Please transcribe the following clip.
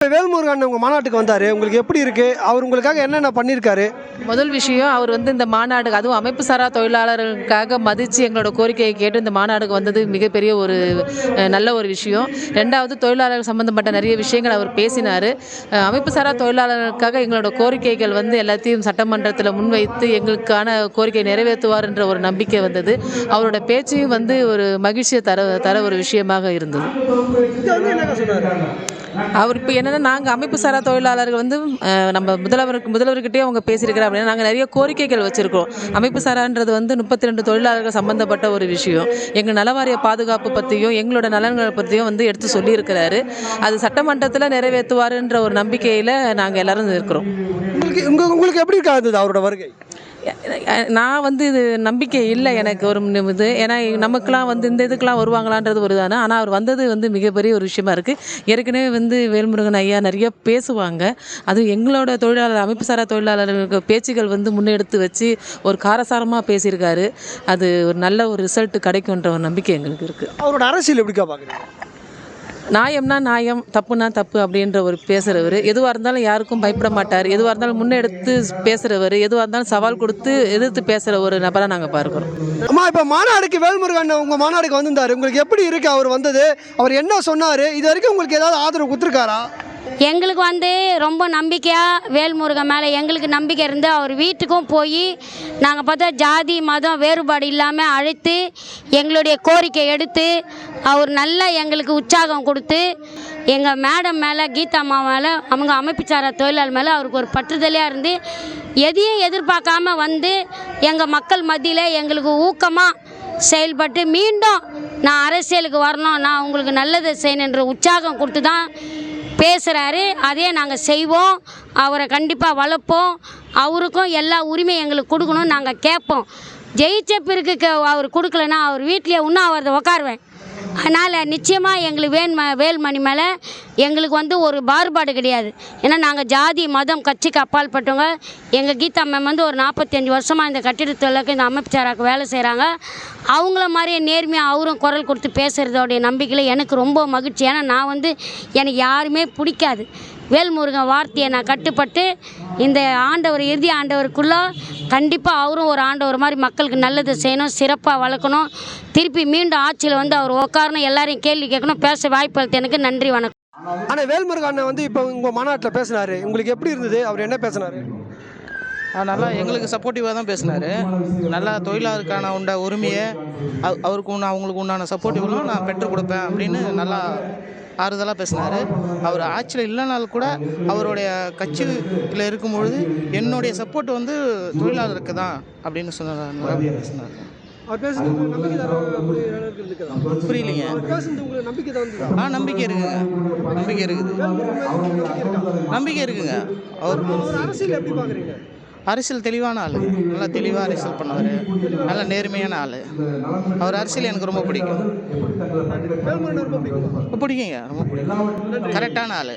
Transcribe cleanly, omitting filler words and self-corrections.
வேல்முருகன் உங்கள் மாநாட்டுக்கு வந்தார், உங்களுக்கு எப்படி இருக்குது? அவர் உங்களுக்காக என்னென்ன பண்ணியிருக்காரு? முதல் விஷயம், அவர் இந்த மாநாடுக்கு, அதுவும் அமைப்பு சாரா தொழிலாளர்களுக்காக மதித்து எங்களோட கோரிக்கையை கேட்டு இந்த மாநாடுக்கு வந்தது மிகப்பெரிய ஒரு நல்ல ஒரு விஷயம். ரெண்டாவது, தொழிலாளர்கள் சம்மந்தப்பட்ட நிறைய விஷயங்கள் அவர் பேசினார். அமைப்பு சாரா தொழிலாளர்களுக்காக எங்களோட கோரிக்கைகள் எல்லாத்தையும் சட்டமன்றத்தில் முன்வைத்து எங்களுக்கான கோரிக்கை நிறைவேற்றுவார்ன்ற ஒரு நம்பிக்கை வந்தது. அவரோட பேச்சையும் ஒரு மகிழ்ச்சியை தர ஒரு விஷயமாக இருந்தது. அவர் இப்போ என்னென்னா, நாங்கள் அமைப்பு சாரா தொழிலாளர்கள் நம்ம முதல்வர்கிட்டே அவங்க பேசியிருக்கிறார் அப்படின்னா, நாங்கள் நிறைய கோரிக்கைகள் வச்சுருக்கோம். அமைப்பு சாரான்றது 32 தொழிலாளர்கள் சம்மந்தப்பட்ட ஒரு விஷயம். எங்கள் நலவாரிய பாதுகாப்பு பற்றியும் எங்களோட நலன்களை பற்றியும் எடுத்து சொல்லியிருக்கிறாரு. அது சட்டமன்றத்தில் நிறைவேற்றுவாருன்ற ஒரு நம்பிக்கையில் நாங்கள் எல்லோரும் இருக்கிறோம். உங்களுக்கு எப்படி இருக்காது அவரோட வருகை? நான் இது நம்பிக்கை இல்லை எனக்கு ஒரு இது. ஏன்னா நமக்கெலாம் இந்த இதுக்கெலாம் வருவாங்களான்றது ஒரு தானே. ஆனால் அவர் வந்தது மிகப்பெரிய ஒரு விஷயமா இருக்குது. ஏற்கனவே வேல்முருகன் ஐயா நிறைய பேசுவாங்க. அது எங்களோட தொழிலாளர் அமைப்பு சாரா தொழிலாளர்களுக்கு பேச்சுகள் முன்னெடுத்து வச்சு ஒரு காரசாரமாக பேசியிருக்காரு. அது ஒரு நல்ல ஒரு ரிசல்ட் கிடைக்குன்ற ஒரு நம்பிக்கை எங்களுக்கு இருக்குது. அவரோட அரசியல் எப்படிக்கா பார்க்குறீங்க? நியாயம்னா நியாயம், தப்புனா தப்பு அப்படின்ற ஒரு பேசுகிறவர். எதுவாக இருந்தாலும் யாருக்கும் பயப்பட மாட்டார். எதுவாக இருந்தாலும் முன்னெடுத்து பேசுகிறவர். எதுவாக இருந்தாலும் சவால் கொடுத்து எதிர்த்து பேசுகிற ஒரு நபராக நாங்கள் பார்க்குறோம். அம்மா, இப்போ மாநாடுக்கு வேல்முருகன் உங்கள் மாநாடுக்கு வந்திருந்தார், உங்களுக்கு எப்படி இருக்குது அவர் வந்தது? அவர் என்ன சொன்னார்? இது வரைக்கும் உங்களுக்கு ஏதாவது ஆதரவு கொடுத்துருக்காரா? எங்களுக்கு ரொம்ப நம்பிக்கையாக வேல்முருகன் மேலே எங்களுக்கு நம்பிக்கை இருந்து அவர் வீட்டுக்கும் போய் நாங்கள் பார்த்தா ஜாதி மதம் வேறுபாடு இல்லாமல் அழைத்து எங்களுடைய கோரிக்கை எடுத்து அவர் நல்லா எங்களுக்கு உற்சாகம் கொடுத்து எங்கள் மேடம் மேலே கீதா அம்மா மேலே அவங்க அமைப்புச்சாரா தொழிலாளர் மேலே அவருக்கு ஒரு பற்றுதலையாக இருந்து எதையும் எதிர்பார்க்காம எங்கள் மக்கள் மத்தியில் எங்களுக்கு ஊக்கமாக செயல்பட்டு மீண்டும் நான் அரசியலுக்கு வரணும், நான் உங்களுக்கு நல்லதை செய்யணுன்ற உற்சாகம் கொடுத்து தான் பேசுகிறாரு. அதே நாங்கள் செய்வோம். அவரை கண்டிப்பாக வளர்ப்போம். அவருக்கும் எல்லா உரிமையும் எங்களுக்கு கொடுக்கணும்னு நாங்கள் கேட்போம். ஜெயிச்ச பிறகு அவர் கொடுக்கலன்னா அவர் வீட்டிலே இன்னும் அவரை உட்காருவேன். அதனால் நிச்சயமாக எங்களுக்கு வேல்மணி மேலே எங்களுக்கு ஒரு பாறுபாடு கிடையாது. ஏன்னா நாங்கள் ஜாதி மதம் கட்சிக்கு அப்பாற்பட்டவங்க. எங்கள் கீதா மேம் ஒரு 45 வருஷமாக இந்த கட்டிடத்துக்கு இந்த அமைப்புச்சாராக்கு வேலை செய்கிறாங்க. அவங்கள மாதிரியே நேர்மையாக அவரும் குரல் கொடுத்து பேசுகிறதோடைய நம்பிக்கையில் எனக்கு ரொம்ப மகிழ்ச்சி. ஏன்னா நான் எனக்கு யாருமே பிடிக்காது. வேல்முருகன் வார்த்தையை நான் கட்டுப்பட்டு இந்த ஆண்டவர் இறுதி ஆண்டவருக்குள்ளே கண்டிப்பாக அவரும் ஒரு ஆண்டவர் மாதிரி மக்களுக்கு நல்லது செய்யணும், சிறப்பாக வளர்க்கணும், திருப்பி மீண்டும் ஆட்சியில் அவர் உட்காரணும், எல்லாரையும் கேள்வி கேட்கணும். பேச வாய்ப்பு அளித்த எனக்கு நன்றி, வணக்கம். ஆனால் வேல்முருகன் அண்ணன் இப்போ உங்கள் மாநாட்டில் பேசினார், உங்களுக்கு எப்படி இருந்தது? அவர் என்ன பேசினார்? நல்லா எங்களுக்கு சப்போர்ட்டிவாக தான் பேசினார். நல்லா தொழிலாளருக்கான உரிமையை அவங்களுக்கு உண்டான சப்போர்ட்டிவ்லாம் நான் பெற்றுக் கொடுப்பேன் அப்படின்னு நல்லா ஆறுதலாக பேசினார். அவர் ஆட்சியில் இல்லைனாலும் கூட அவருடைய கட்சியில் இருக்கும்பொழுது என்னுடைய சப்போர்ட் தொழிலாளருக்கு தான் அப்படின்னு பேசினார். புரியலைங்க. நம்பிக்கை இருக்குங்க. நம்பிக்கை இருக்குங்க. அவர் அரசியல் தெளிவான ஆள், நல்லா தெளிவாக அரசியல் பண்ணுவார், நல்ல நேர்மையான ஆள். அவர் அரசியல் எனக்கு ரொம்ப பிடிக்குங்க, ரொம்ப பிடிக்கும். கரெக்டான ஆள்.